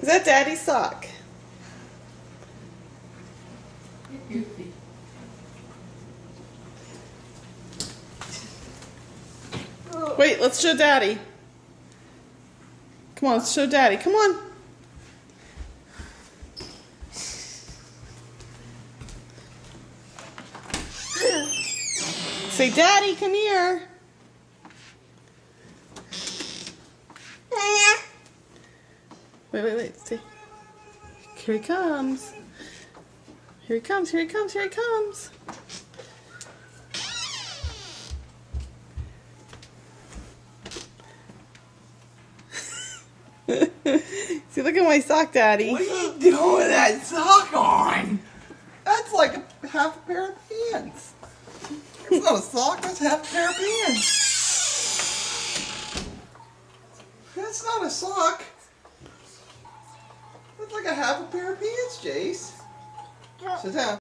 Is that Daddy's sock? You're goofy. Wait, let's show Daddy. Come on, let's show Daddy. Come on. Say, Daddy, come here. Wait. Say, here he comes. Here he comes, here he comes, here he comes. See, look at my sock, Daddy. What are you doing with that sock on? That's like half a pair of pants. It's not a sock, that's half a pair of pants. That's not a sock. That's like a half a pair of pants, Jace. Sit down.